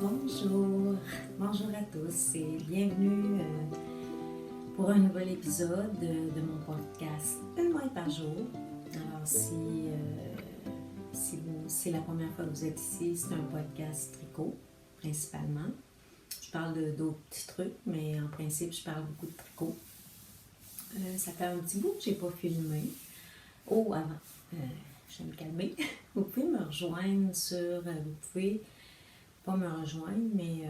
Bonjour à tous et bienvenue pour un nouvel épisode de mon podcast Une maille par jour. Alors si c'est la première fois que vous êtes ici, c'est un podcast tricot principalement. Je parle d'autres petits trucs, mais en principe je parle beaucoup de tricot. Ça fait un petit bout que je n'ai pas filmé. Avant, je vais me calmer. Vous pouvez me rejoindre vous pouvez pas me rejoindre, mais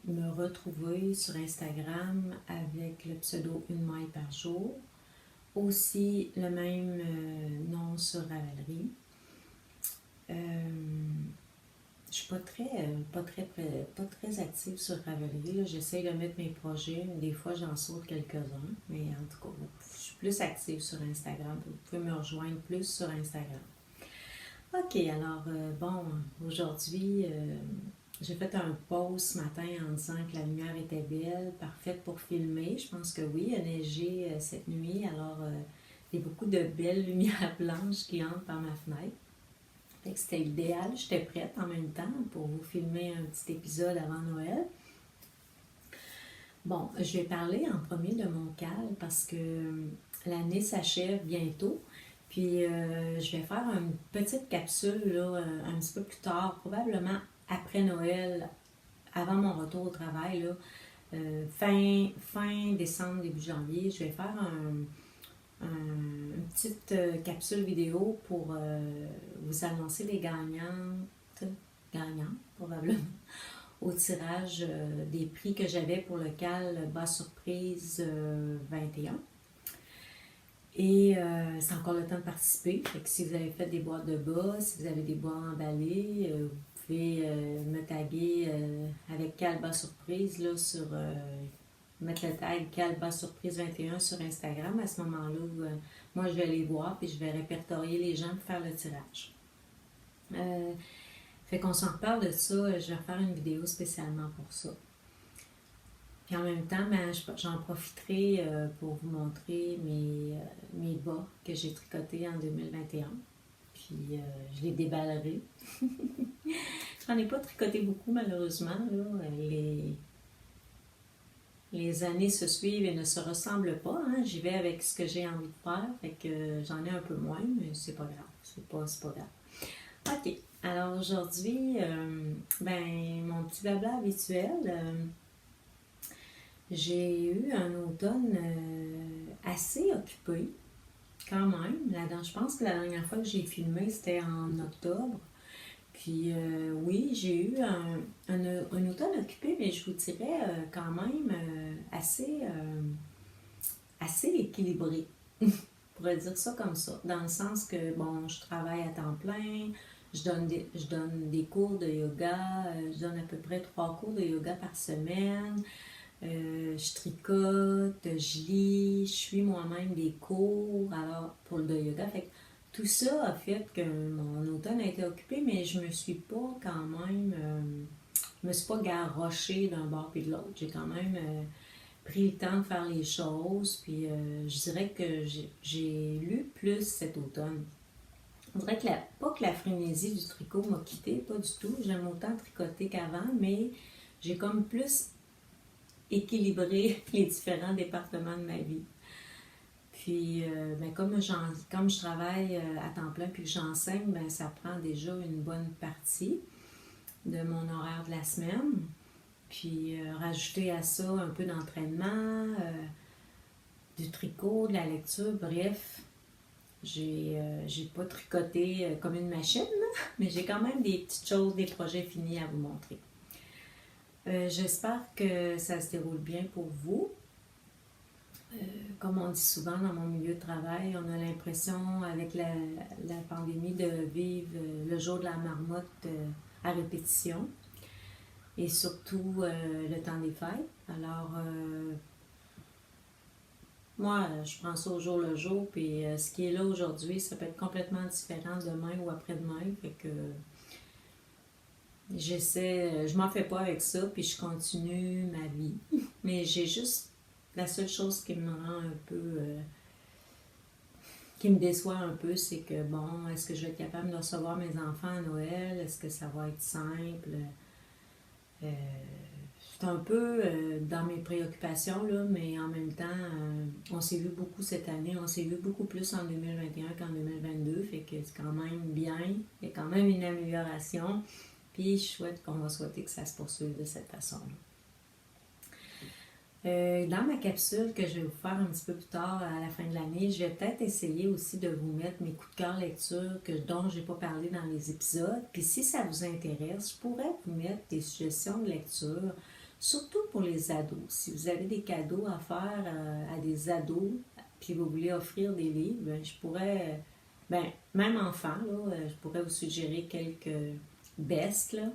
me retrouver sur Instagram avec le pseudo Une maille par jour. Aussi le même nom sur Ravelry. Je suis pas très active sur Ravelry. J'essaie de mettre mes projets. Des fois, j'en saute quelques-uns. Mais en tout cas, je suis plus active sur Instagram. Vous pouvez me rejoindre plus sur Instagram. OK, alors, aujourd'hui, j'ai fait un post ce matin en disant que la lumière était belle, parfaite pour filmer. Je pense que oui, il a neigé cette nuit. Alors, il y a beaucoup de belles lumières blanches qui entrent par ma fenêtre. Fait que c'était idéal, j'étais prête en même temps pour vous filmer un petit épisode avant Noël. Bon, je vais parler en premier de mon cal parce que l'année s'achève bientôt. Puis je vais faire une petite capsule là, un petit peu plus tard, probablement après Noël, avant mon retour au travail, là, fin décembre, début janvier. Je vais faire une petite capsule vidéo pour vous annoncer les gagnants probablement, au tirage des prix que j'avais pour le cal Bas Surprise 21. Et c'est encore le temps de participer. Fait que si vous avez fait des boîtes de bas, si vous avez des bois emballés, vous pouvez me taguer avec Cal Bas Surprise là, sur mettre le tag Cal Bas Surprise 21 sur Instagram. À ce moment-là, moi je vais les voir puis je vais répertorier les gens pour faire le tirage. Fait qu'on s'en reparle de ça. Je vais faire une vidéo spécialement pour ça. Puis en même temps, j'en profiterai pour vous montrer mes bas que j'ai tricotés en 2021. Puis je les déballerai. J'en ai pas tricoté beaucoup malheureusement. Là. Les années se suivent et ne se ressemblent pas. Hein. J'y vais avec ce que j'ai envie de faire. Fait que j'en ai un peu moins, mais c'est pas grave. C'est pas grave. OK. Alors aujourd'hui, mon petit blabla habituel. J'ai eu un automne assez occupé, quand même. Je pense que la dernière fois que j'ai filmé, c'était en octobre. Puis oui, j'ai eu un automne occupé, mais je vous dirais quand même assez équilibré. Je pourrais dire ça comme ça. Dans le sens que, bon, je travaille à temps plein, je donne des cours de yoga, je donne à peu près 3 cours de yoga par semaine. Je tricote, je lis, je suis moi-même des cours pour le yoga. Fait que tout ça a fait que mon automne a été occupé, mais je me suis pas garrochée d'un bord puis de l'autre. J'ai quand même pris le temps de faire les choses, puis je dirais que j'ai lu plus cet automne. On dirait pas que la frénésie du tricot m'a quittée, pas du tout. J'aime autant tricoter qu'avant, mais j'ai comme plus équilibrer les différents départements de ma vie. Puis, comme je travaille à temps plein puis que j'enseigne, ça prend déjà une bonne partie de mon horaire de la semaine. Puis, rajouter à ça un peu d'entraînement, du tricot, de la lecture, bref. J'ai pas tricoté comme une machine, mais j'ai quand même des petites choses, des projets finis à vous montrer. J'espère que ça se déroule bien pour vous. Comme on dit souvent dans mon milieu de travail, on a l'impression avec la pandémie de vivre le jour de la marmotte à répétition et surtout le temps des fêtes. Alors, moi, je prends ça au jour le jour, puis ce qui est là aujourd'hui, ça peut être complètement différent demain ou après-demain. Fait que je m'en fais pas avec ça, puis je continue ma vie. Mais j'ai juste la seule chose qui me rend un peu qui me déçoit un peu, c'est que, bon, est-ce que je vais être capable de recevoir mes enfants à Noël? Est-ce que ça va être simple? C'est un peu dans mes préoccupations, là, mais en même temps, on s'est vu beaucoup cette année. On s'est vu beaucoup plus en 2021 qu'en 2022, fait que c'est quand même bien. Il y a quand même une amélioration. Puis on va souhaiter que ça se poursuive de cette façon-là. Dans ma capsule que je vais vous faire un petit peu plus tard à la fin de l'année, je vais peut-être essayer aussi de vous mettre mes coups de cœur lecture dont je n'ai pas parlé dans les épisodes. Puis si ça vous intéresse, je pourrais vous mettre des suggestions de lecture, surtout pour les ados. Si vous avez des cadeaux à faire à des ados, puis vous voulez offrir des livres, ben, je pourrais, même enfant, là, je pourrais vous suggérer quelques bests, là.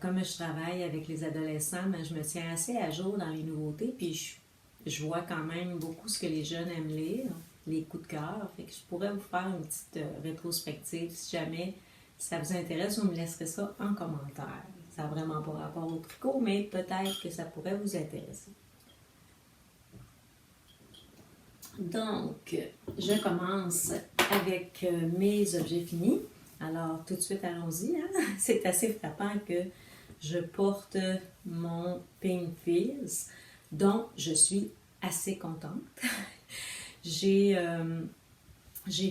Comme je travaille avec les adolescents, ben, je me tiens assez à jour dans les nouveautés, puis je vois quand même beaucoup ce que les jeunes aiment lire, les coups de cœur. Fait que je pourrais vous faire une petite rétrospective si jamais ça vous intéresse, vous me laisserez ça en commentaire. Ça n'a vraiment pas rapport au tricot, mais peut-être que ça pourrait vous intéresser. Donc, je commence avec mes objets finis. Alors, tout de suite, allons-y. Hein? C'est assez frappant que je porte mon Pink Fizz, dont je suis assez contente. J'ai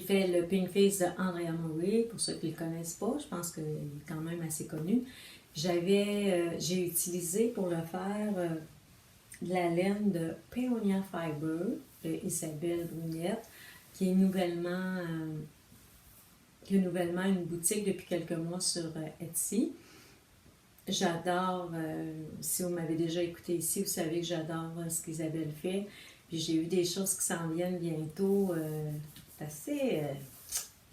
fait le Pink Fizz de Andrea Maury, pour ceux qui ne le connaissent pas, je pense qu'il est quand même assez connu. J'ai utilisé pour le faire de la laine de Peonia Fiber de Isabelle Brunette, qui est nouvellement une boutique depuis quelques mois sur Etsy. J'adore, si vous m'avez déjà écouté ici, vous savez que j'adore ce qu'Isabelle fait. Puis j'ai eu des choses qui s'en viennent bientôt. C'est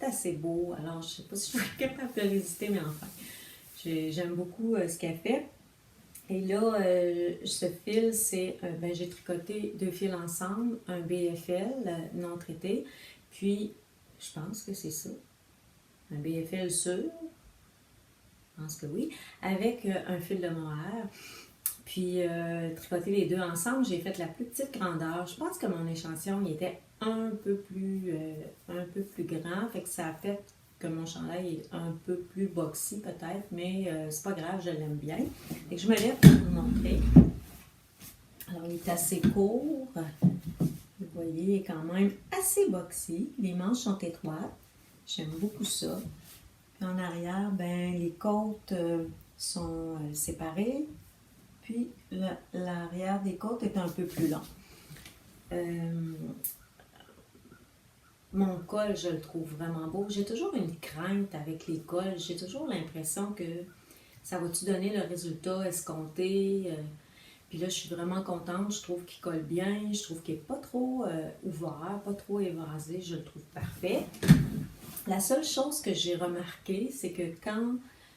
assez beau. Alors, je ne sais pas si je suis capable de résister, mais enfin, j'aime beaucoup ce qu'elle fait. Et là, ce fil, j'ai tricoté 2 fils ensemble, un BFL non traité, puis je pense que c'est ça. Un BFL sûr, je pense que oui, avec un fil de mohair. Puis, tricoter les deux ensemble, j'ai fait la plus petite grandeur. Je pense que mon échantillon il était un peu plus grand, fait que ça a fait que mon chandail est un peu plus boxy peut-être, mais c'est pas grave, je l'aime bien. Fait que je me lève pour vous montrer. Alors, il est assez court. Vous voyez, il est quand même assez boxy. Les manches sont étroites. J'aime beaucoup ça. Puis en arrière, les côtes sont séparées. Puis l'arrière des côtes est un peu plus long. Mon col, je le trouve vraiment beau. J'ai toujours une crainte avec les cols. J'ai toujours l'impression que ça va-tu donner le résultat escompté. Puis là, je suis vraiment contente. Je trouve qu'il colle bien. Je trouve qu'il n'est pas trop ouvert, pas trop évasé. Je le trouve parfait. La seule chose que j'ai remarqué, c'est que quand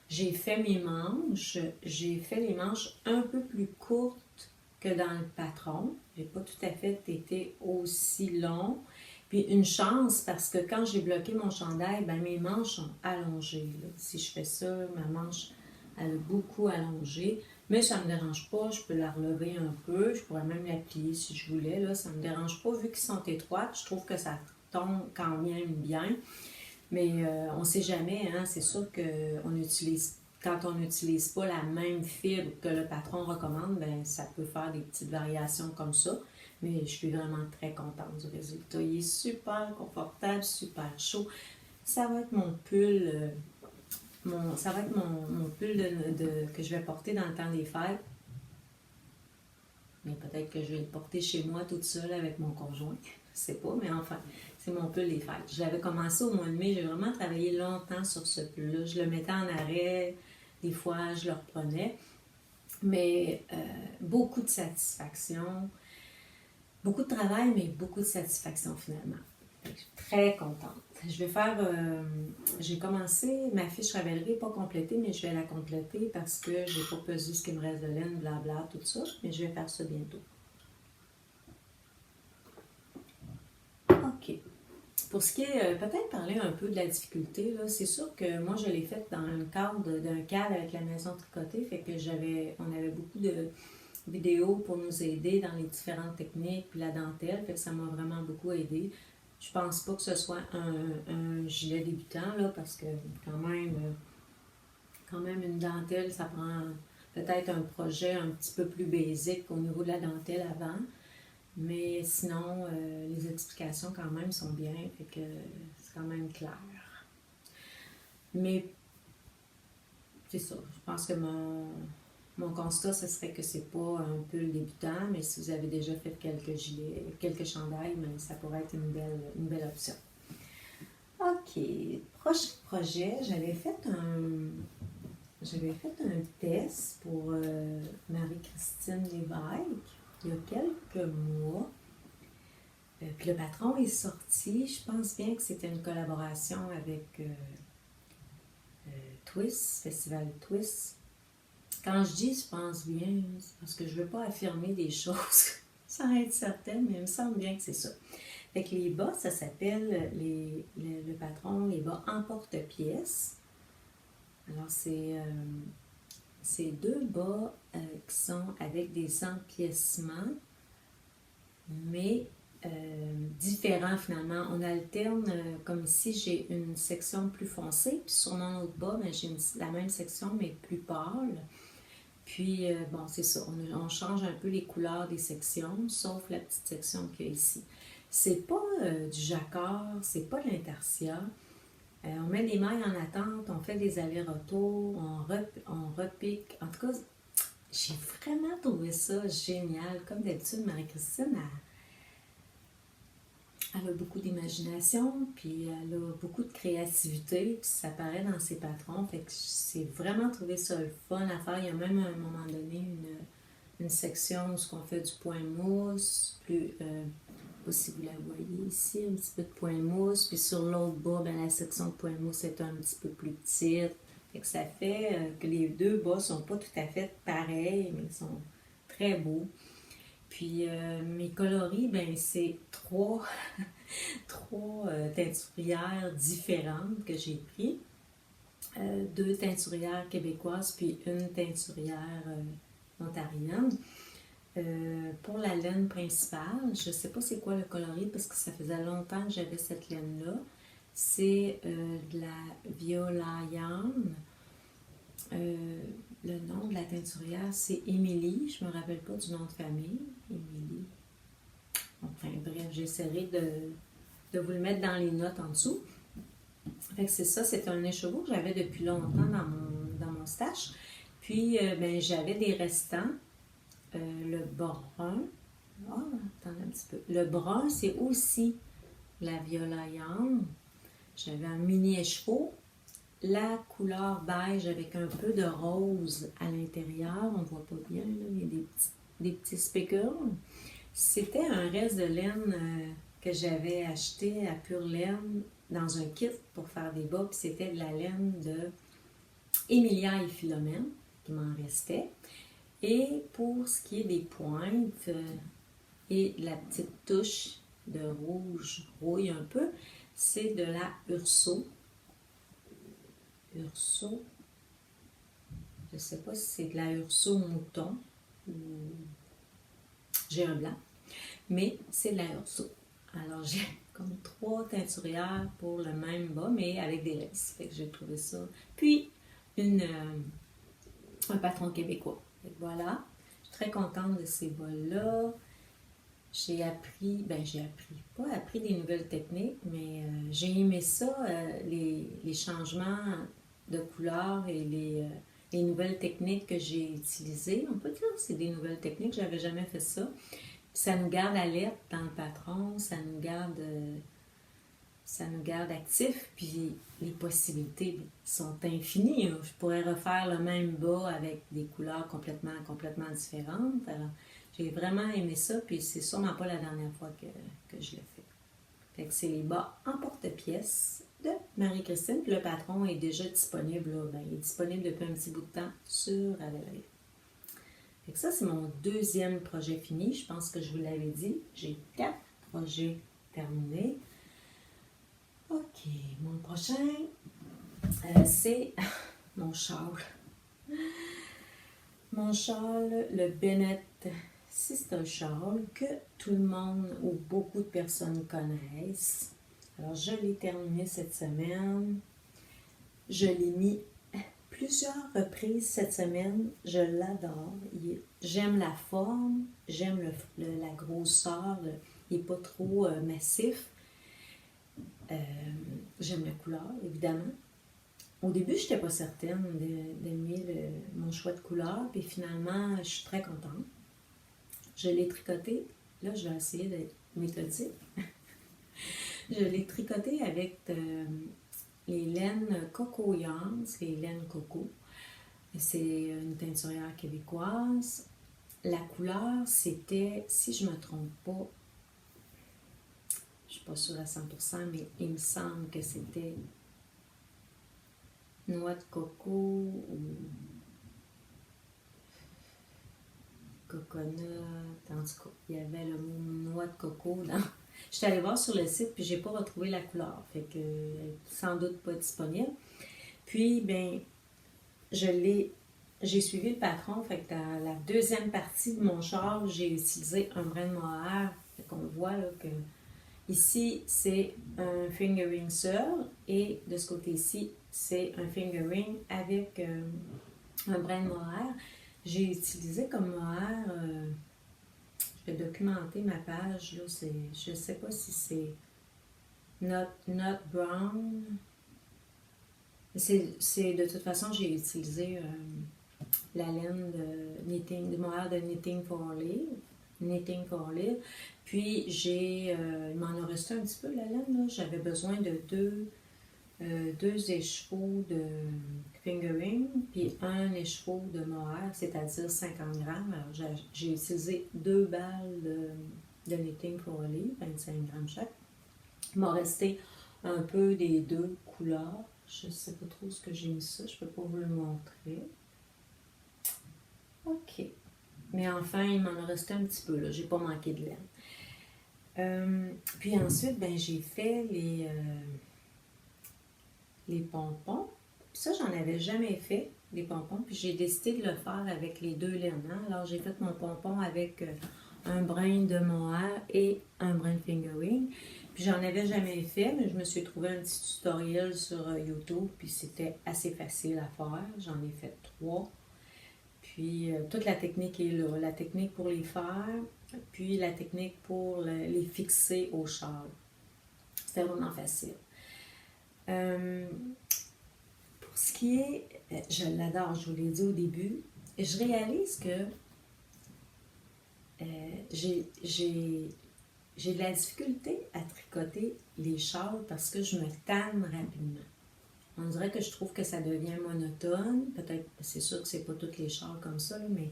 j'ai fait mes manches, j'ai fait les manches un peu plus courtes que dans le patron. J'ai pas tout à fait été aussi long. Puis une chance, parce que quand j'ai bloqué mon chandail, mes manches sont allongées. Là. Si je fais ça, ma manche, elle a beaucoup allongé. Mais ça ne me dérange pas, je peux la relever un peu. Je pourrais même la plier si je voulais. Là. Ça ne me dérange pas, vu qu'ils sont étroites. Je trouve que ça tombe quand même bien. Mais on ne sait jamais, hein? C'est sûr que quand on n'utilise pas la même fibre que le patron recommande, ça peut faire des petites variations comme ça. Mais je suis vraiment très contente du résultat. Il est super confortable, super chaud. Ça va être mon pull, ça va être mon pull que je vais porter dans le temps des fêtes. Mais peut-être que je vais le porter chez moi toute seule avec mon conjoint. Je ne sais pas, mais enfin, c'est mon pull des fêtes. Je l'avais commencé au mois de mai. J'ai vraiment travaillé longtemps sur ce pull-là. Je le mettais en arrêt. Des fois, je le reprenais. Mais beaucoup de satisfaction. Beaucoup de travail, mais beaucoup de satisfaction finalement. Je suis très contente. J'ai commencé ma fiche Ravelry, pas complétée, mais je vais la compléter parce que je n'ai pas pesé ce qui me reste de laine, blabla, tout ça. Mais je vais faire ça bientôt. OK. Pour ce qui est, peut-être parler un peu de la difficulté, là, c'est sûr que moi, je l'ai faite dans le cadre d'un cadre avec la maison tricotée, fait que on avait beaucoup de vidéos pour nous aider dans les différentes techniques, puis la dentelle, fait que ça m'a vraiment beaucoup aidé. Je pense pas que ce soit un gilet débutant, là, parce que quand même une dentelle, ça prend peut-être un projet un petit peu plus basique au niveau de la dentelle avant. Mais sinon, les explications quand même sont bien, fait que c'est quand même clair. Mais c'est ça, je pense que mon constat, ce serait que c'est pas un peu le débutant, mais si vous avez déjà fait quelques gilets, quelques chandails, mais ça pourrait être une belle option. OK, prochain projet, j'avais fait un test pour Marie-Christine Lévesque il y a quelques mois. Puis le patron est sorti. Je pense bien que c'était une collaboration avec Twist, Festival Twist. Quand je dis je pense bien, c'est parce que je ne veux pas affirmer des choses sans être certaine, mais il me semble bien que c'est ça. Fait que les bas, ça s'appelle le patron, les bas emporte-pièce. Alors, c'est deux bas qui sont avec des empiècements, mais différents finalement. On alterne, comme ici, j'ai une section plus foncée, puis sur mon autre bas, ben, j'ai la même section, mais plus pâle. Puis, bon, c'est ça, on change un peu les couleurs des sections, sauf la petite section qu'il y a ici. C'est pas du jacquard, c'est pas de l'intarsia. On met des mailles en attente, on fait des allers-retours, on repique. En tout cas, j'ai vraiment trouvé ça génial. Comme d'habitude, Marie-Christine, elle a beaucoup d'imagination, puis elle a beaucoup de créativité, puis ça paraît dans ses patrons. Fait que j'ai vraiment trouvé ça le fun à faire. Il y a même à un moment donné une section où on fait du point mousse, plus, pas si vous la voyez ici, un petit peu de point mousse, puis sur l'autre bas, ben, la section de point mousse est un petit peu plus petite. Fait que ça fait que les deux bas sont pas tout à fait pareils, mais ils sont très beaux. Puis mes coloris, ben c'est trois teinturières différentes que j'ai pris. Deux teinturières québécoises, puis une teinturière ontarienne. Pour la laine principale, je ne sais pas c'est quoi le coloris parce que ça faisait longtemps que j'avais cette laine-là. C'est de la Viola-Yann. Le nom de la teinturière, c'est Émilie. Je ne me rappelle pas du nom de famille. Émilie. Enfin bref, j'essaierai de vous le mettre dans les notes en dessous. Fait que c'est ça, c'est un écheveau que j'avais depuis longtemps dans mon stash. Puis ben, j'avais des restants. Le brun. Attendez un petit peu. Le brun, c'est aussi la Viola-Yann. J'avais un mini écheveau. La couleur beige avec un peu de rose à l'intérieur. On ne voit pas bien, là, il y a des petits spécules. C'était un reste de laine que j'avais acheté à Pure Laine dans un kit pour faire des bas. Puis c'était de la laine de Emilia et Philomène qui m'en restait. Et pour ce qui est des pointes et la petite touche de rouge rouille un peu, c'est de la Urso. Urso, je ne sais pas si c'est de la Urso mouton ou j'ai un blanc, mais c'est de la Urso. Alors j'ai comme 3 teinturières pour le même bas, mais avec des laces. Fait que j'ai trouvé ça. Puis un patron québécois. Fait que voilà, je suis très contente de ces bas-là. J'ai appris des nouvelles techniques, mais j'ai aimé ça, les changements de couleurs et les nouvelles techniques que j'ai utilisées. On peut dire que c'est des nouvelles techniques, j'avais jamais fait ça. Puis ça nous garde alerte dans le patron, ça nous garde actifs, puis les possibilités sont infinies. Je pourrais refaire le même bas avec des couleurs complètement différentes. Alors, j'ai vraiment aimé ça, puis c'est sûrement pas la dernière fois que je le fais. Fait que c'est les bas en porte-pièce de Marie-Christine, puis le patron est déjà disponible, là. Ben, il est disponible depuis un petit bout de temps sur Ravelry. Fait que ça, c'est mon deuxième projet fini. Je pense que je vous l'avais dit. J'ai 4 projets terminés. OK, mon prochain, c'est mon châle. Mon châle, le Bennett Ici, c'est un châle que tout le monde ou beaucoup de personnes connaissent. Alors, je l'ai terminé cette semaine. Je l'ai mis plusieurs reprises cette semaine. Je l'adore. J'aime la forme, j'aime la grosseur. Il n'est pas trop massif. J'aime la couleur, évidemment. Au début, je n'étais pas certaine d'aimer mon choix de couleur, puis finalement, je suis très contente. Je l'ai tricoté. Là, je vais essayer d'être méthodique. Je l'ai tricoté avec les laines Coco Yarns, les laines coco. C'est une teinturière québécoise. La couleur, c'était, si je ne me trompe pas, je ne suis pas sûre à 100%, mais il me semble que c'était noix de coco ou coconut. En tout cas, il y avait le mot noix de coco dans... Je suis allée voir sur le site, puis j'ai pas retrouvé la couleur. Fait que sans doute pas disponible. Puis, ben, j'ai suivi le patron. Fait que dans la deuxième partie de mon char, j'ai utilisé un brin de mohair. Fait qu'on voit là que ici, c'est un fingering seul. Et de ce côté-ci, c'est un fingering avec un brin de mohair. J'ai utilisé comme mohair... je vais documenter ma page. Là, je ne sais pas si c'est Not Brown. C'est de toute façon, j'ai utilisé la laine de mohair de Knitting for Olive. Puis il m'en a resté un petit peu la laine. Là. J'avais besoin de deux écheveaux de fingering, puis un écheveau de mohair, c'est-à-dire 50 grammes. Alors, j'ai utilisé 2 balles de Knitting for Olive, 25 grammes chaque. Il m'a resté un peu des deux couleurs. Je ne sais pas trop ce que j'ai mis ça, je ne peux pas vous le montrer. OK. Mais enfin, il m'en a resté un petit peu, là. J'ai pas manqué de laine. Puis ensuite, ben, j'ai fait les pompons. Puis ça, j'en avais jamais fait, les pompons. Puis j'ai décidé de le faire avec les deux laines. Hein? Alors, j'ai fait mon pompon avec un brin de mohair et un brin de fingering. Puis j'en avais jamais fait, mais je me suis trouvé un petit tutoriel sur YouTube. Puis c'était assez facile à faire. J'en ai fait 3. Puis toute la technique est là. La technique pour les faire, puis la technique pour les fixer au châle. C'était vraiment facile. Pour ce qui est, je l'adore, je vous l'ai dit au début, je réalise que j'ai de la difficulté à tricoter les châles parce que je me tanne rapidement. On dirait que je trouve que ça devient monotone. Peut-être, c'est sûr que c'est pas tous les châles comme ça, mais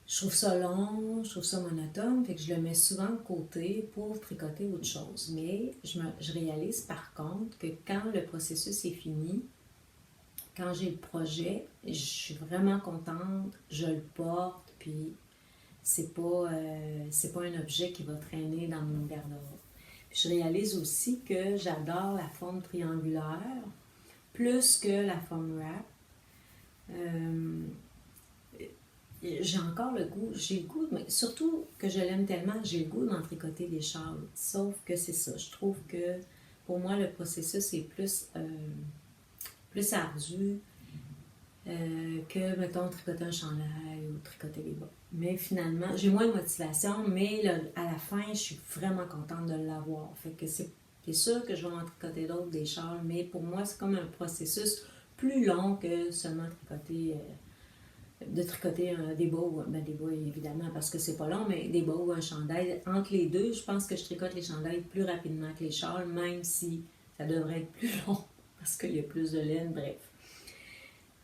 je trouve ça long, je trouve ça monotone, fait que je le mets souvent de côté pour tricoter autre chose. Mais je réalise par contre que quand le processus est fini, quand j'ai le projet, je suis vraiment contente, je le porte, puis c'est pas un objet qui va traîner dans mon garde-robe. Puis je réalise aussi que j'adore la forme triangulaire plus que la forme wrap. J'ai encore le goût, mais surtout que je l'aime tellement, j'ai le goût d'en tricoter des châles. Sauf que c'est ça, je trouve que pour moi le processus est plus ardu que, mettons, tricoter un chandail ou tricoter les bas. Mais finalement, j'ai moins de motivation, mais à la fin, je suis vraiment contente de l'avoir. Fait que c'est sûr que je vais en tricoter d'autres, des châles, mais pour moi, c'est comme un processus plus long que seulement tricoter des bas, des bas évidemment parce que c'est pas long, mais des bas ou un chandail. Entre les deux, je pense que je tricote les chandails plus rapidement que les châles, même si ça devrait être plus long parce qu'il y a plus de laine, bref.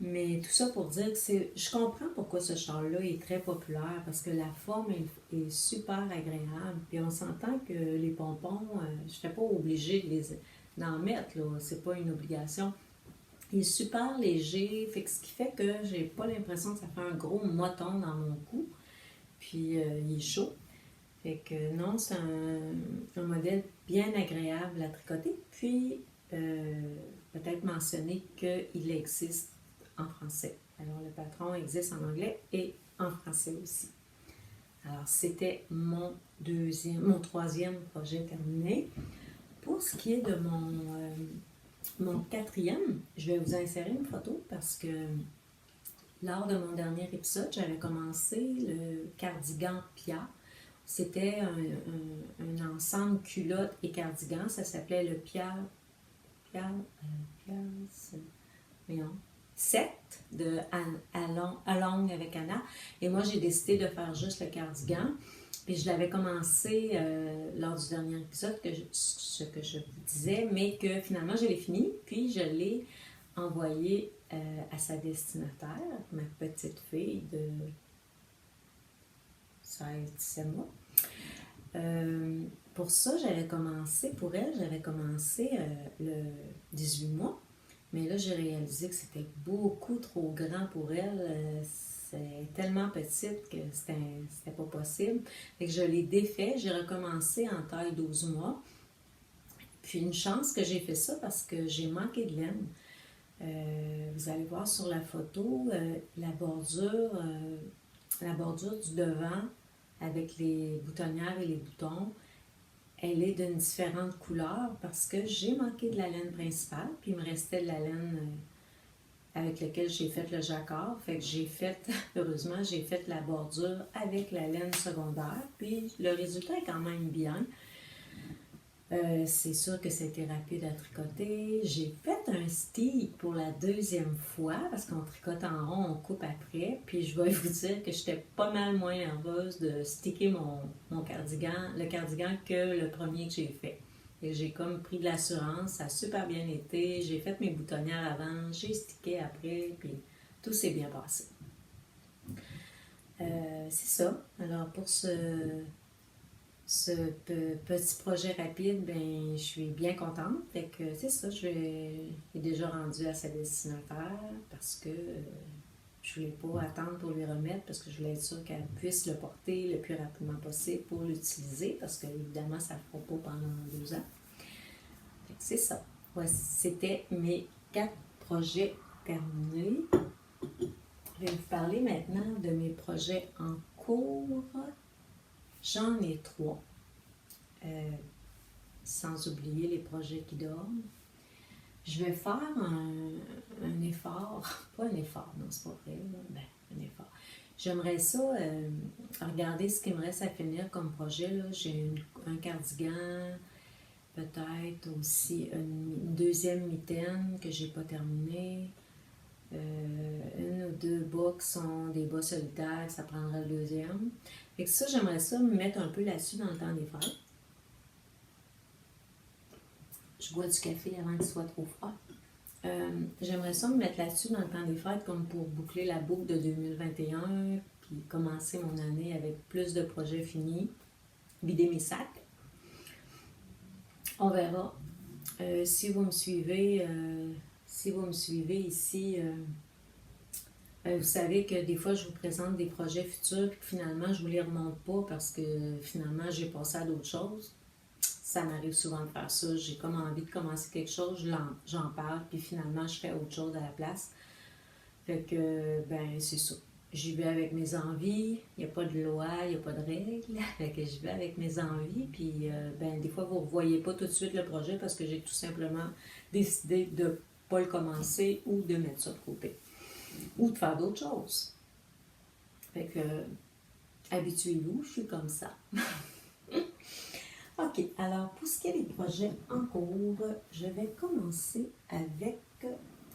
Mais tout ça pour dire que je comprends pourquoi ce châle-là est très populaire, parce que la forme est super agréable. Puis on s'entend que les pompons, je ne serais pas obligée d'en mettre, là. C'est pas une obligation. Il est super léger, ce qui fait que j'ai pas l'impression que ça fait un gros moton dans mon cou. Puis il est chaud. Fait que non, c'est un modèle bien agréable à tricoter. Puis peut-être mentionner qu'il existe en français. Alors le patron existe en anglais et en français aussi. Alors, c'était mon troisième projet terminé. Pour ce qui est de mon quatrième, je vais vous insérer une photo parce que lors de mon dernier épisode, j'avais commencé le cardigan Pia. C'était un ensemble culotte et cardigan. Ça s'appelait le voyons, 7 de Along avec Anna. Et moi, j'ai décidé de faire juste le cardigan. Puis je l'avais commencé lors du dernier épisode, ce que je vous disais, mais que finalement, je l'ai fini. Puis je l'ai envoyé à sa destinataire, ma petite fille de 16-17 mois. Pour ça, pour elle, j'avais commencé le 18 mois. Mais là, j'ai réalisé que c'était beaucoup trop grand pour elle. C'est tellement petite que c'était pas possible. Fait que je l'ai défait. J'ai recommencé en taille 12 mois. Puis une chance que j'ai fait ça parce que j'ai manqué de laine. Vous allez voir sur la photo, la bordure du devant avec les boutonnières et les boutons, elle est d'une différente couleur parce que j'ai manqué de la laine principale, puis il me restait de la laine avec laquelle j'ai fait le jacquard. Fait que heureusement, j'ai fait la bordure avec la laine secondaire, puis le résultat est quand même bien. C'est sûr que c'était rapide à tricoter. J'ai fait un stick pour la deuxième fois parce qu'on tricote en rond, on coupe après. Puis je vais vous dire que j'étais pas mal moins nerveuse de sticker mon cardigan, le cardigan que le premier que j'ai fait. Et j'ai comme pris de l'assurance, ça a super bien été. J'ai fait mes boutonnières avant, j'ai stické après, puis tout s'est bien passé. C'est ça. Alors pour ce petit projet rapide, ben, je suis bien contente. Fait que c'est ça, je l'ai déjà rendu à sa destinataire parce que je voulais pas attendre pour lui remettre parce que je voulais être sûre qu'elle puisse le porter le plus rapidement possible pour l'utiliser parce que évidemment ça ne fera pas pendant 2 ans. Fait que c'est ça. Voici, c'était mes 4 projets terminés. Je vais vous parler maintenant de mes projets en cours. J'en ai 3, sans oublier les projets qui dorment. Je vais faire un effort, pas un effort, non, c'est pas vrai, un effort. J'aimerais ça, regarder ce qui me reste à finir comme projet. Là. J'ai un cardigan, peut-être aussi une deuxième mitaine que j'ai pas terminée. 1 ou 2 bas qui sont des bas solitaires, ça prendrait le deuxième. Fait que ça, j'aimerais ça me mettre un peu là-dessus dans le temps des fêtes. Je bois du café avant qu'il soit trop froid. J'aimerais ça me mettre là-dessus dans le temps des fêtes comme pour boucler la boucle de 2021 puis commencer mon année avec plus de projets finis, vider mes sacs. On verra. Si vous me suivez ici, vous savez que des fois je vous présente des projets futurs puis que finalement je ne vous les remonte pas parce que finalement j'ai passé à d'autres choses. Ça m'arrive souvent de faire ça. J'ai comme envie de commencer quelque chose, j'en parle, puis finalement, je fais autre chose à la place. Fait que, ben, c'est ça. J'y vais avec mes envies. Il n'y a pas de loi, il n'y a pas de règles. Fait que j'y vais avec mes envies. Puis, ben, des fois, vous ne revoyez pas tout de suite le projet parce que j'ai tout simplement décidé de ne pas le commencer ou de mettre ça de côté. Ou de faire d'autres choses. Fait que, habituez-vous, je suis comme ça. OK, alors pour ce qui est des projets en cours, je vais commencer avec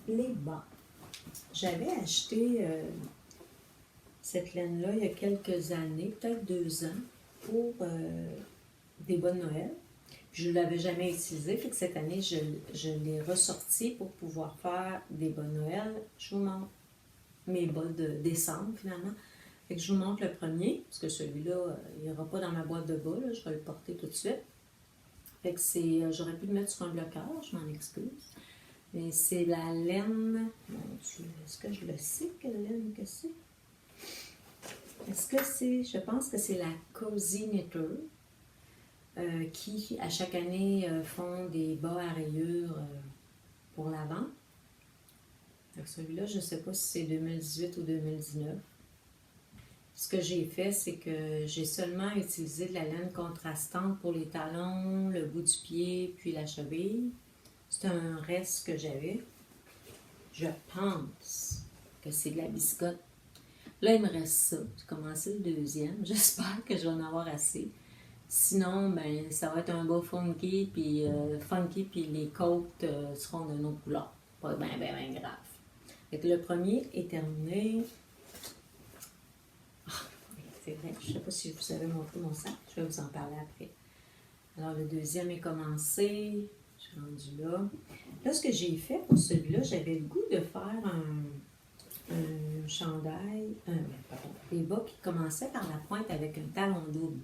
les bas. J'avais acheté cette laine-là il y a quelques années, peut-être 2 ans, pour des bas de Noël. Je ne l'avais jamais utilisée, fait que cette année, je l'ai ressortie pour pouvoir faire des bas de Noël. Je vous montre mes bas de décembre finalement. Fait que je vous montre le premier, parce que celui-là, il n'y aura pas dans ma boîte de bas, là, je vais le porter tout de suite. Fait que j'aurais pu le mettre sur un bloqueur, je m'en excuse. Mais c'est la laine, mon Dieu, est-ce que je le sais quelle laine que c'est? Je pense que c'est la Cozy Knitter, qui à chaque année font des bas à rayures pour la vente. Celui-là, je ne sais pas si c'est 2018 ou 2019. ce que j'ai fait, c'est que j'ai seulement utilisé de la laine contrastante pour les talons, le bout du pied, puis la cheville. C'est un reste que j'avais. Je pense que c'est de la biscotte. Là, il me reste ça. J'ai commencé le deuxième. J'espère que je vais en avoir assez. Sinon, ben, ça va être un bas funky, puis les côtes seront d'une autre couleur. Pas bien grave. Fait que le premier est terminé. Ah, c'est vrai, je ne sais pas si je vous avais montré mon sac. Je vais vous en parler après. Alors, le deuxième est commencé. Je suis rendue là. Là, ce que j'ai fait pour celui-là, j'avais le goût de faire un chandail, des bas qui commençaient par la pointe avec un talon double,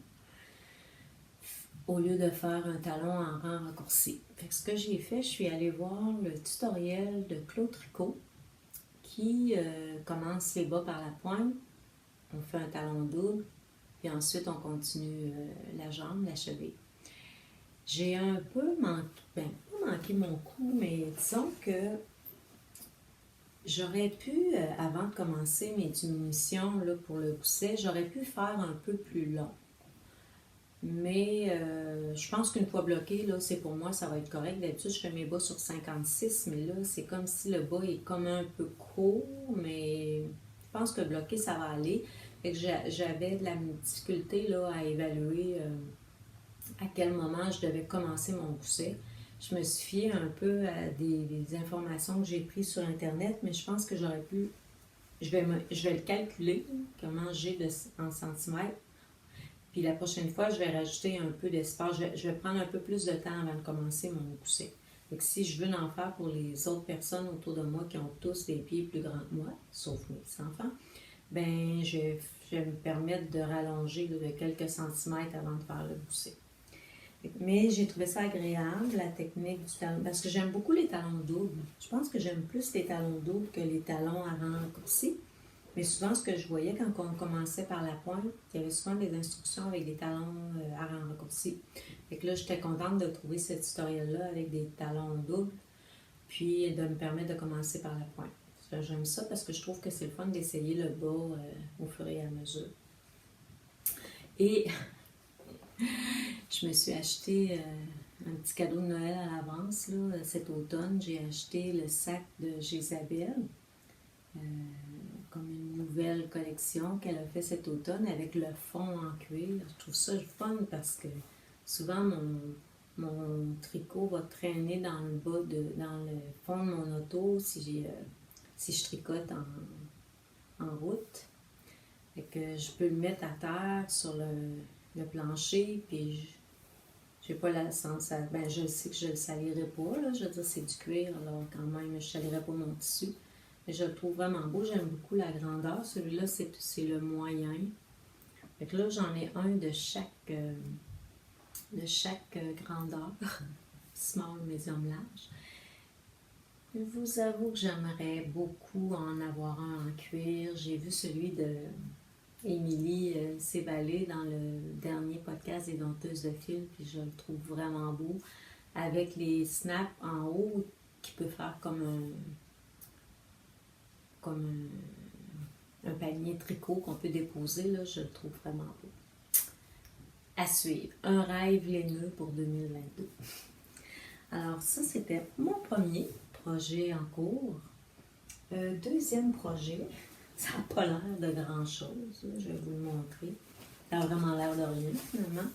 au lieu de faire un talon en rang raccourci. Fait que ce que j'ai fait, je suis allée voir le tutoriel de Claude Tricot qui commence les bas par la pointe, on fait un talon double, puis ensuite on continue la jambe, la cheville. J'ai un peu pas manqué mon coup, mais disons que j'aurais pu, avant de commencer mes diminutions là, pour le gousset, j'aurais pu faire un peu plus long. Mais je pense qu'une fois bloqué, là, c'est pour moi, ça va être correct. D'habitude, je fais mes bas sur 56, mais là, c'est comme si le bas est comme un peu court, mais je pense que bloqué, ça va aller. Fait que j'avais de la difficulté là, à évaluer à quel moment je devais commencer mon gousset. Je me suis fiée un peu à des informations que j'ai prises sur Internet, mais je pense que j'aurais pu... Je vais le calculer, comment j'ai en centimètres. Puis la prochaine fois, je vais rajouter un peu d'espace. Je vais prendre un peu plus de temps avant de commencer mon gousset. Donc, si je veux en faire pour les autres personnes autour de moi qui ont tous des pieds plus grands que moi, sauf mes enfants, ben je vais me permettre de rallonger de quelques centimètres avant de faire le gousset. Mais j'ai trouvé ça agréable, la technique du talon, parce que j'aime beaucoup les talons doubles. Je pense que j'aime plus les talons doubles que les talons à rang raccourci. Mais souvent, ce que je voyais quand on commençait par la pointe, il y avait souvent des instructions avec des talons à rang raccourci. Fait que là, j'étais contente de trouver ce tutoriel-là avec des talons doubles, puis de me permettre de commencer par la pointe. J'aime ça parce que je trouve que c'est le fun d'essayer le bas au fur et à mesure. Et je me suis acheté un petit cadeau de Noël à l'avance. Cet automne, j'ai acheté le sac de Jésabelle, comme une nouvelle collection qu'elle a fait cet automne avec le fond en cuir. Je trouve ça fun parce que souvent mon tricot va traîner dans le bas, dans le fond de mon auto si je tricote en route. Fait que je peux le mettre à terre sur le plancher, puis j'ai pas la sensation. Ben, je sais que je le salirai pas, là. Je veux dire, c'est du cuir, alors quand même, je salirai pas mon tissu. Mais je le trouve vraiment beau. J'aime beaucoup la grandeur. Celui-là, c'est le moyen. Fait que là, j'en ai un de chaque grandeur. Small, medium, large. Je vous avoue que j'aimerais beaucoup en avoir un en cuir. J'ai vu celui de Émilie Sévalé dans le dernier podcast des dompteuses de fil, puis je le trouve vraiment beau, avec les snaps en haut qui peut faire comme un panier tricot qu'on peut déposer, là, je le trouve vraiment beau. À suivre. Un rêve laineux pour 2022. Alors ça, c'était mon premier projet en cours. Deuxième projet, ça n'a pas l'air de grand-chose, je vais vous le montrer. Ça a vraiment l'air de rien, finalement.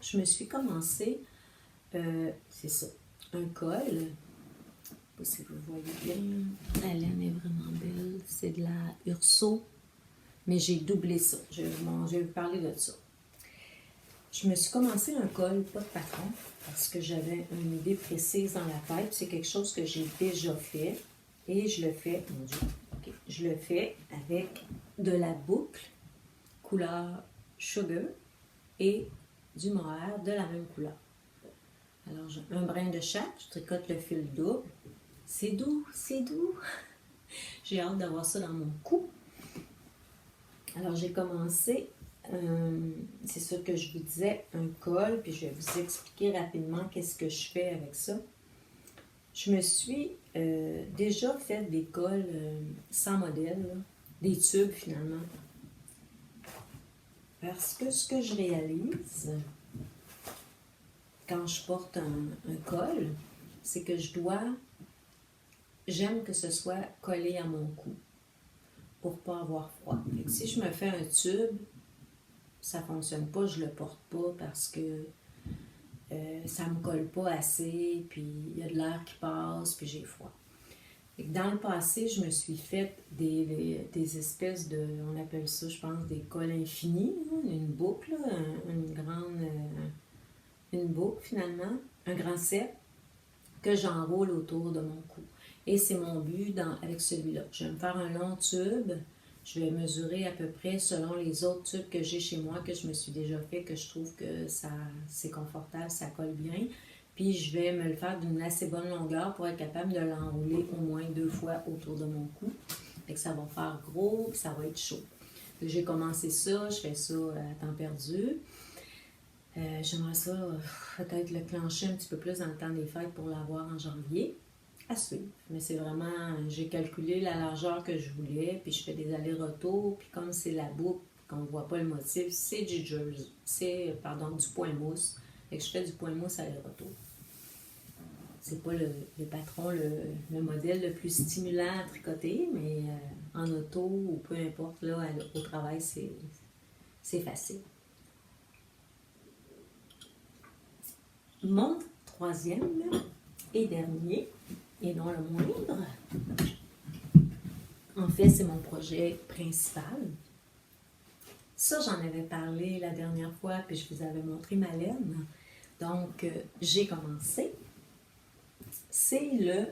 Je me suis commencé, c'est ça, un col. Je ne sais pas si vous voyez bien. La laine est vraiment belle. C'est de la Urso, mais j'ai doublé ça. Je vais vous parler de ça. Je me suis commencé un col, pas de patron, parce que j'avais une idée précise dans la tête. C'est quelque chose que j'ai déjà fait. Et je le fais, mon Dieu, okay. Je le fais avec de la boucle couleur sugar et du mohair de la même couleur. Alors, j'ai un brin de chaque, je tricote le fil double. C'est doux, c'est doux. J'ai hâte d'avoir ça dans mon cou. Alors, j'ai commencé, c'est ça que je vous disais, un col, puis je vais vous expliquer rapidement qu'est-ce que je fais avec ça. Je me suis déjà fait des cols sans modèle, là, des tubes finalement. Parce que ce que je réalise quand je porte un col, c'est que j'aime que ce soit collé à mon cou pour ne pas avoir froid. Fait que si je me fais un tube, ça ne fonctionne pas, je ne le porte pas parce que ça ne me colle pas assez, puis il y a de l'air qui passe, puis j'ai froid. Fait que dans le passé, je me suis fait des espèces de, on appelle ça, je pense, des cols infinis, hein, une boucle, une boucle finalement, un grand cercle que j'enroule autour de mon cou. Et c'est mon but avec celui-là. Je vais me faire un long tube. Je vais mesurer à peu près selon les autres tubes que j'ai chez moi, que je me suis déjà fait, que je trouve que c'est confortable, ça colle bien. Puis je vais me le faire d'une assez bonne longueur pour être capable de l'enrouler au moins 2 fois autour de mon cou. Fait que ça va faire gros, puis ça va être chaud. J'ai commencé ça, je fais ça à temps perdu. J'aimerais ça peut-être le clencher un petit peu plus dans le temps des fêtes pour l'avoir en janvier. À suivre. Mais c'est vraiment, j'ai calculé la largeur que je voulais, puis je fais des allers-retours, puis comme c'est la boucle, qu'on ne voit pas le motif, c'est du jersey, du point mousse. Fait que je fais du point mousse aller-retour. C'est pas le patron, le modèle le plus stimulant à tricoter, mais en auto ou peu importe, là, au travail, c'est facile. Mon troisième et dernier, et non le moindre, en fait, c'est mon projet principal. Ça, j'en avais parlé la dernière fois, puis je vous avais montré ma laine. Donc, j'ai commencé. C'est le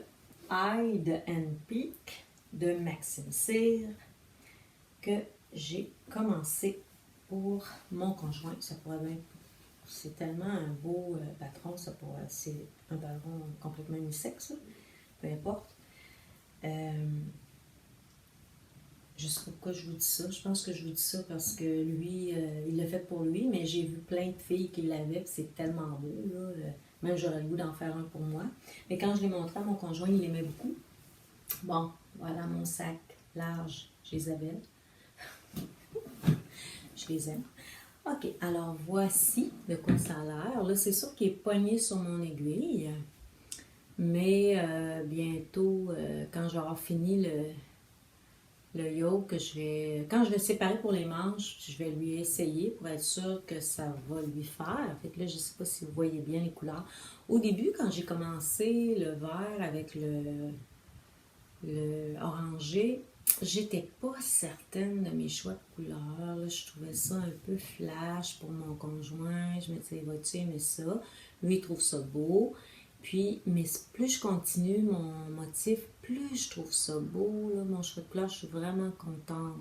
Hide and Peak de Maxime Cyr que j'ai commencé pour mon conjoint. Ça pourrait bien... C'est tellement un beau patron, c'est un patron complètement unisexe, peu importe. Je sais pas pourquoi je vous dis ça. Je pense que je vous dis ça parce que lui, il l'a fait pour lui, mais j'ai vu plein de filles qui l'avaient, puis c'est tellement beau, là. Même j'aurais le goût d'en faire un pour moi. Mais quand je l'ai montré à mon conjoint, il l'aimait beaucoup. Bon, voilà mon sac large chez Isabelle. Je les aime. OK, alors voici de quoi ça a l'air. Là, c'est sûr qu'il est pogné sur mon aiguille. Mais bientôt, quand je vais avoir fini le yoke, quand je vais séparer pour les manches, je vais lui essayer pour être sûre que ça va lui faire. Fait que là, je ne sais pas si vous voyez bien les couleurs. Au début, quand j'ai commencé le vert avec le orangé, j'étais pas certaine de mes choix de couleurs. Là, je trouvais ça un peu flash pour mon conjoint. Je me disais, vas-tu aimer ça? Lui, il trouve ça beau. Puis, mais plus je continue mon motif, plus je trouve ça beau. Là, mon choix de couleur, je suis vraiment contente.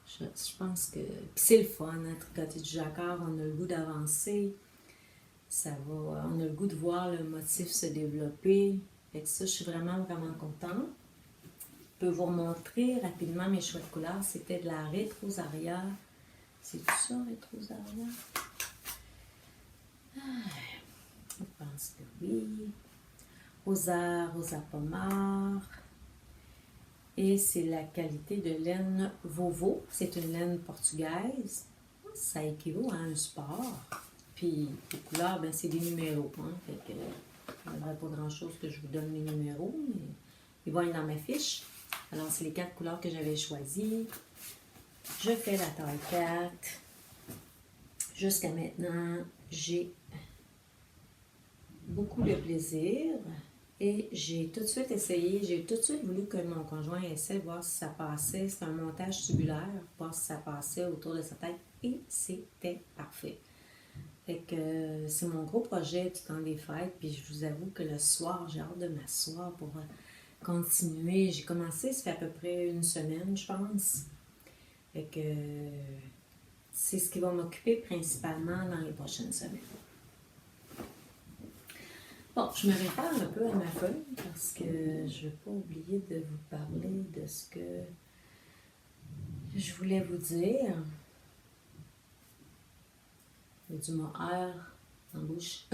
Je pense que... Puis c'est le fun, hein, tricoter du jacquard, on a le goût d'avancer. On a le goût de voir le motif se développer. Fait que ça, je suis vraiment, vraiment contente. Je peux vous remontrer rapidement mes choix de couleurs. C'était de la Retrosaria. C'est tout ça, Retrosaria? Je pense que oui. Rosa pommard. Et c'est la qualité de laine Vovo. C'est une laine portugaise. Ça équivaut à un sport. Puis les couleurs, ben, c'est des numéros. Hein. Fait que, il n'y aurait pas grand-chose que je vous donne les numéros, mais ils vont être dans ma fiche. Alors, c'est les 4 couleurs que j'avais choisies. Je fais la taille 4. Jusqu'à maintenant, j'ai beaucoup de plaisir. Et j'ai tout de suite essayé, j'ai tout de suite voulu que mon conjoint essaie de voir si ça passait. C'est un montage tubulaire, voir si ça passait autour de sa tête. Et c'était parfait. Fait que c'est mon gros projet du temps des fêtes. Puis je vous avoue que le soir, j'ai hâte de m'asseoir pour continuer. J'ai commencé, ça fait à peu près une semaine, je pense. Fait que c'est ce qui va m'occuper principalement dans les prochaines semaines. Bon, je me réfère un peu à ma feuille parce que je ne vais pas oublier de vous parler de ce que je voulais vous dire. Il y a du mot R en bouche.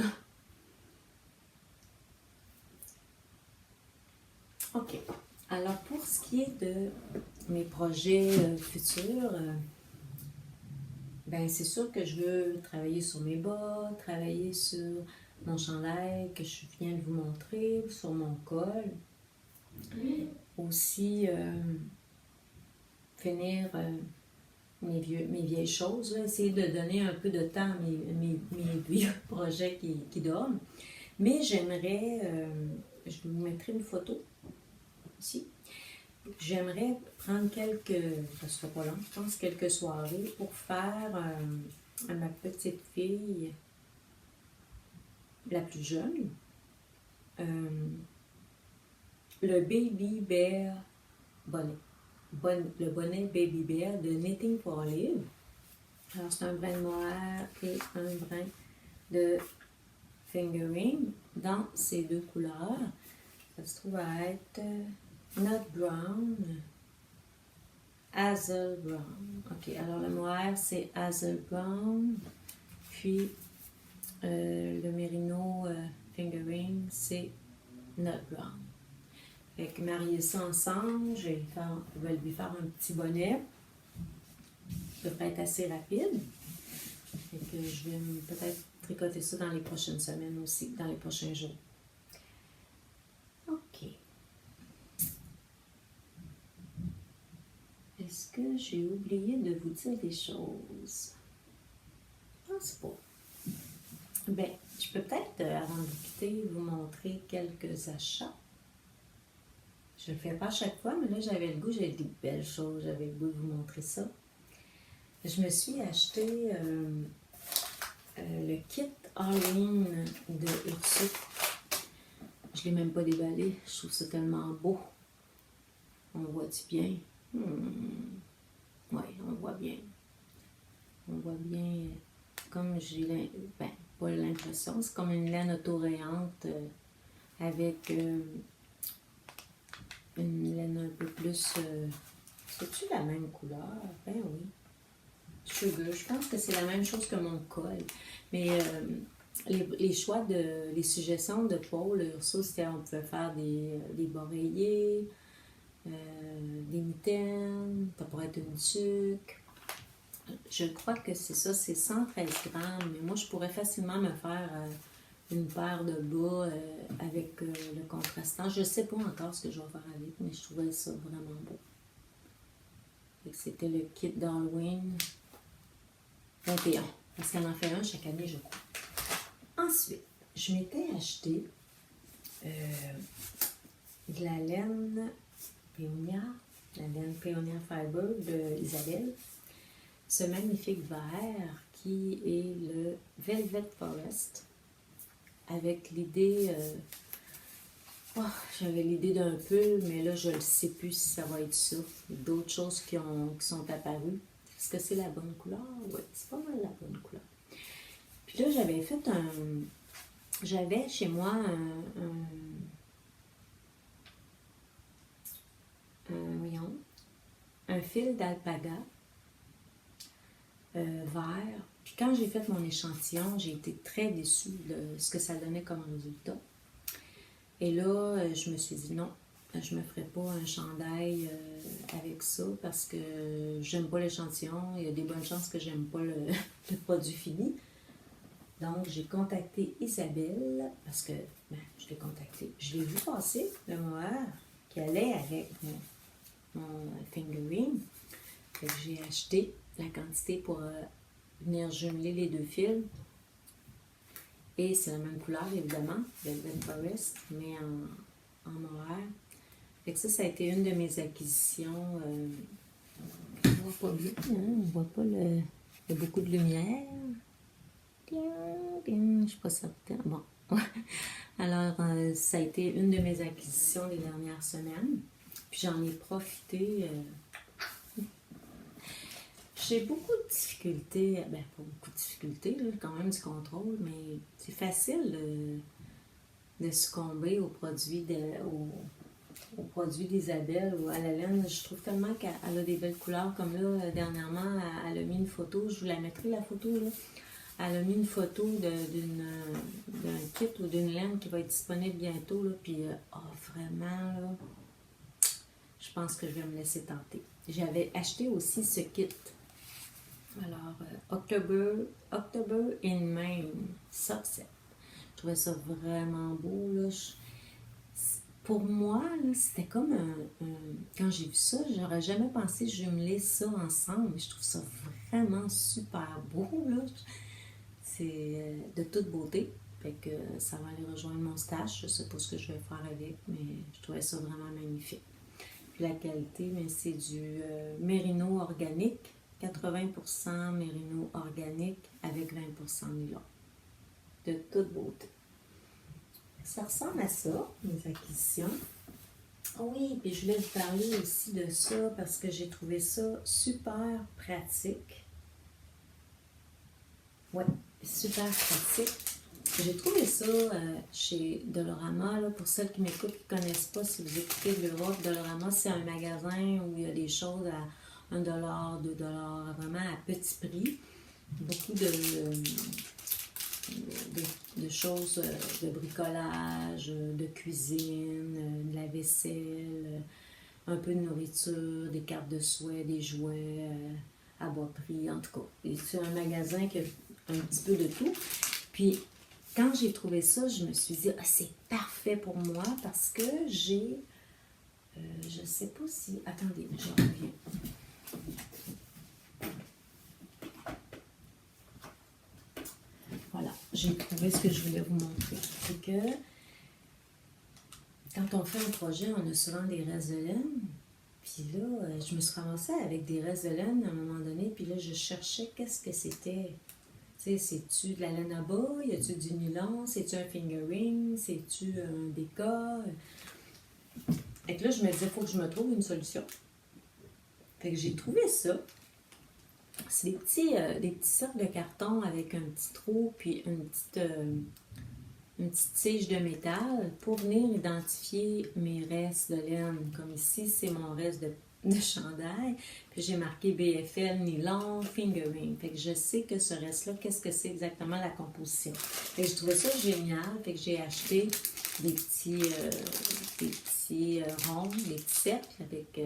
OK. Alors, pour ce qui est de mes projets futurs, ben c'est sûr que je veux travailler sur mes bas, travailler sur mon chandail que je viens de vous montrer, sur mon col. Aussi, finir mes vieilles choses, là, essayer de donner un peu de temps à mes vieux projets qui dorment. Mais j'aimerais, je vous mettrai une photo ici. J'aimerais prendre ça sera pas long, je pense, quelques soirées pour faire à ma petite fille, la plus jeune, le Baby Bear bonnet. Le bonnet Baby Bear de Knitting for Olive. Alors, c'est un brin noir et un brin de fingering dans ces deux couleurs. Ça se trouve à être Nut Brown, Hazel Brown. Ok, alors le noir c'est Hazel Brown, puis le mérino fingering c'est Nut Brown. Fait que marier ça ensemble, je vais lui faire un petit bonnet. Ça devrait être assez rapide. Fait que je vais peut-être tricoter ça dans les prochaines semaines aussi, dans les prochains jours. OK. Est-ce que j'ai oublié de vous dire des choses? Je pense pas. Ben, je peux peut-être, avant de quitter, vous montrer quelques achats. Je le fais pas à chaque fois, mais là, j'avais le goût, j'avais des belles choses, j'avais le goût de vous montrer ça. Je me suis acheté le kit Halloween de Ursup. Je ne l'ai même pas déballé, je trouve ça tellement beau. On voit-tu bien? Oui, on voit bien. On voit bien, comme j'ai pas l'impression, c'est comme une laine autorayante avec une laine un peu plus... c'est-tu la même couleur? Ben oui. Je pense que c'est la même chose que mon col. Mais les choix les suggestions de Paul, ça, c'était on pouvait faire des bas rayés, des mitaines, ça pourrait être une tuque. Je crois que c'est ça, c'est 113 grammes. Mais moi, je pourrais facilement me faire une paire de bas avec le contrastant. Je ne sais pas encore ce que je vais faire avec, mais je trouvais ça vraiment beau. C'était le kit d'Halloween 21. Parce qu'elle en fait un chaque année, je crois. Ensuite, je m'étais acheté de la laine Péonia, la laine Péonia Fiber de Isabelle. Ce magnifique vert qui est le Velvet Forest. Avec l'idée... j'avais l'idée d'un pull, mais là, je ne sais plus si ça va être ça. Il y a d'autres choses qui sont apparues. Est-ce que c'est la bonne couleur? Oui, c'est pas mal la bonne couleur. Puis là, j'avais chez moi un fil d'alpaga vert. Puis quand j'ai fait mon échantillon, j'ai été très déçue de ce que ça donnait comme résultat. Et là, je me suis dit non, je ne me ferai pas un chandail avec ça parce que j'aime pas l'échantillon. Il y a des bonnes chances que j'aime pas le produit fini. Donc, j'ai contacté Isabelle parce que, je l'ai contactée. Je l'ai vu passer, le mohair, qui allait avec mon fingering. Donc, j'ai acheté la quantité pour venir jumeler les deux fils. Et c'est la même couleur, évidemment, Velvet Forest, mais en mohair. Fait que ça a été une de mes acquisitions. On ne voit pas bien, hein? On ne voit pas il y a beaucoup de lumière. Je ne suis pas certaine. Bon. Alors, ça a été une de mes acquisitions des dernières semaines. Puis j'en ai profité. J'ai beaucoup de difficultés, pas beaucoup de difficultés, là, quand même du contrôle, mais c'est facile de succomber aux produits d'Isabelle ou à la laine. Je trouve tellement qu'elle a des belles couleurs, comme là, dernièrement, elle a mis une photo, je vous la mettrai la photo, là. Elle a mis une photo d'un kit ou d'une laine qui va être disponible bientôt, là, puis vraiment, là, je pense que je vais me laisser tenter. J'avais acheté aussi ce kit Alors, October in Maine, Sunset. Je trouvais ça vraiment beau, là. Pour moi, là, c'était comme quand j'ai vu ça, j'aurais jamais pensé jumeler ça ensemble. Mais je trouve ça vraiment super beau, là. C'est de toute beauté. Fait que ça va aller rejoindre mon stash. Je sais pas ce que je vais faire avec, mais je trouvais ça vraiment magnifique. Puis la qualité, mais c'est du mérino organique. 80% mérino organique avec 20% nylon. De toute beauté. Ça ressemble à ça, mes acquisitions. Oui, puis je voulais vous parler aussi de ça parce que j'ai trouvé ça super pratique. Ouais, super pratique. J'ai trouvé ça chez Dollarama. Là, pour celles qui m'écoutent et qui ne connaissent pas, si vous écoutez de l'Europe, Dollarama, c'est un magasin où il y a des choses à 1$, 2$, vraiment à petit prix. Beaucoup de choses de bricolage, de cuisine, de la vaisselle, un peu de nourriture, des cartes de souhait, des jouets à bas prix, en tout cas. Et c'est un magasin qui a un petit peu de tout. Puis, quand j'ai trouvé ça, je me suis dit, ah, c'est parfait pour moi parce que j'ai, je sais pas si, attendez, je reviens. Voilà, j'ai trouvé ce que je voulais vous montrer. C'est que quand on fait un projet, on a souvent des restes de laine. Puis là, je me suis ramassée avec des restes de laine à un moment donné. Puis là, je cherchais qu'est-ce que c'était. Tu sais, c'est-tu de la laine à bas? Y a-tu du nylon? C'est-tu un fingering? C'est-tu un déca? Fait que là, je me disais, il faut que je me trouve une solution. Fait que j'ai trouvé ça. C'est des petits cercles de carton avec un petit trou puis une petite tige de métal pour venir identifier mes restes de laine. Comme ici, c'est mon reste de chandail. Puis j'ai marqué BFL, nylon, fingering. Fait que je sais que ce reste-là, qu'est-ce que c'est exactement la composition. Fait que je trouvais ça génial. Fait que j'ai acheté des petits ronds, des petits cercles avec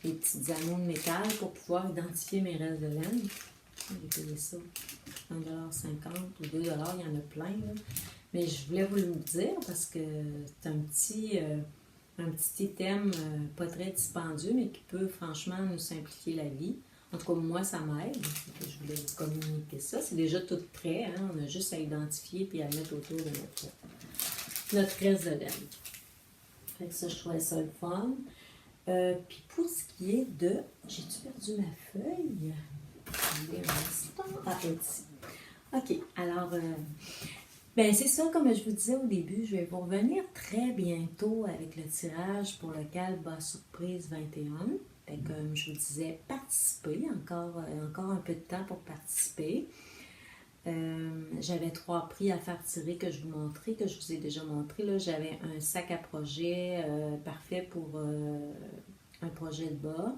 des petits anneaux de métal pour pouvoir identifier mes restes de laine. J'ai payé ça 1,50$ ou 2$, il y en a plein. Là. Mais je voulais vous le dire parce que c'est un petit item pas très dispendieux, mais qui peut franchement nous simplifier la vie. En tout cas, moi, ça m'aide. Je voulais vous communiquer ça. C'est déjà tout prêt. Hein? On a juste à identifier et à mettre autour de notre reste de laine. Fait que ça, je trouvais ça le fun. Puis pour ce qui est de... J'ai-tu perdu ma feuille? Attendez un instant. Ah, ici. OK. Alors... ben c'est ça, comme je vous disais au début, je vais vous revenir très bientôt avec le tirage pour le Calba Surprise 21. Fait que, comme je vous disais, participez, encore un peu de temps pour participer. J'avais 3 prix à faire tirer que je vous ai déjà montré. Là, j'avais un sac à projet parfait pour un projet de bas.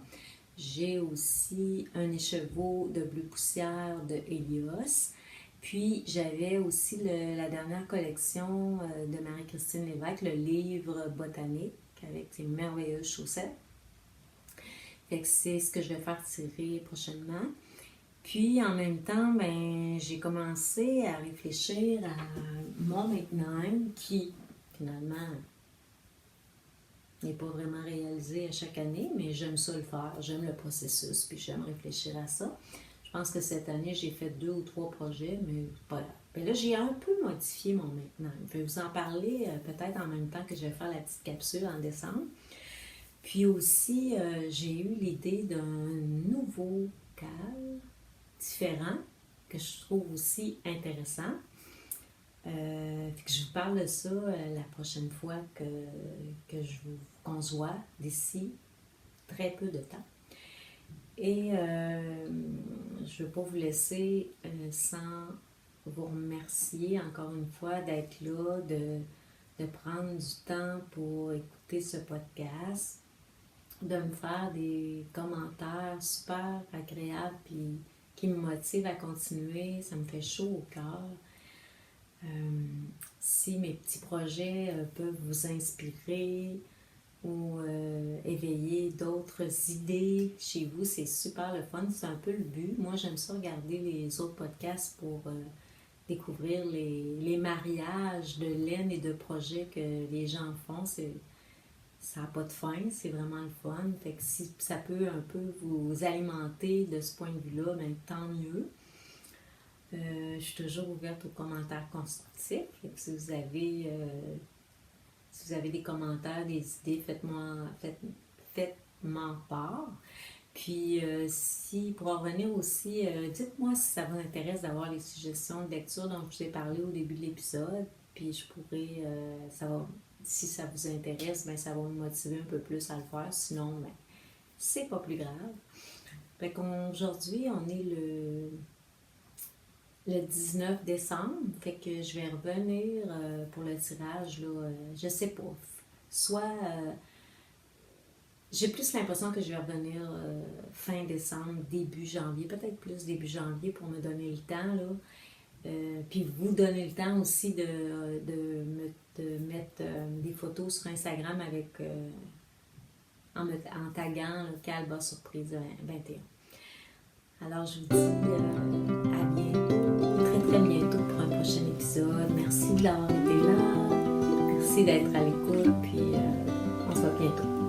J'ai aussi un écheveau de bleu poussière de Helios. Puis, j'avais aussi la dernière collection de Marie-Christine Lévesque, le livre botanique avec ses merveilleuses chaussettes. Fait que c'est ce que je vais faire tirer prochainement. Puis, en même temps, ben, j'ai commencé à réfléchir à mon Make9 qui, finalement, n'est pas vraiment réalisé à chaque année, mais j'aime ça le faire. J'aime le processus, puis j'aime réfléchir à ça. Je pense que cette année, j'ai fait 2 ou 3 projets, mais voilà. Puis là, j'ai un peu modifié mon Make9. Je vais vous en parler peut-être en même temps que je vais faire la petite capsule en décembre. Puis aussi, j'ai eu l'idée d'un nouveau cal différent que je trouve aussi intéressant. Que je vous parle de ça la prochaine fois qu'on se voit d'ici très peu de temps. Et je ne veux pas vous laisser sans vous remercier encore une fois d'être là, de prendre du temps pour écouter ce podcast, de me faire des commentaires super agréables puis qui me motivent à continuer. Ça me fait chaud au cœur. Si mes petits projets peuvent vous inspirer, ou éveiller d'autres idées chez vous. C'est super le fun, c'est un peu le but. Moi, j'aime ça regarder les autres podcasts pour découvrir les mariages de laine et de projets que les gens font. Ça n'a pas de fin, c'est vraiment le fun. Fait que si ça peut un peu vous alimenter de ce point de vue-là, ben, tant mieux. Je suis toujours ouverte aux commentaires constructifs. Si vous avez des commentaires, des idées, faites-m'en part. Puis, pour en revenir aussi, dites-moi si ça vous intéresse d'avoir les suggestions de lecture dont je vous ai parlé au début de l'épisode. Puis, je pourrais, si ça vous intéresse, ben, ça va me motiver un peu plus à le faire. Sinon, ben, c'est pas plus grave. Fait qu'aujourd'hui, on est le 19 décembre. Fait que je vais revenir pour le tirage, là, je sais pas. Soit... j'ai plus l'impression que je vais revenir fin décembre, début janvier, peut-être plus début janvier pour me donner le temps, là. Puis vous donner le temps aussi de mettre des photos sur Instagram avec en taguant Calba Surprise 21. Alors je vous dis à bientôt, très très bientôt pour un prochain épisode. Merci d'avoir été là, merci d'être à l'écoute, puis on se voit bientôt.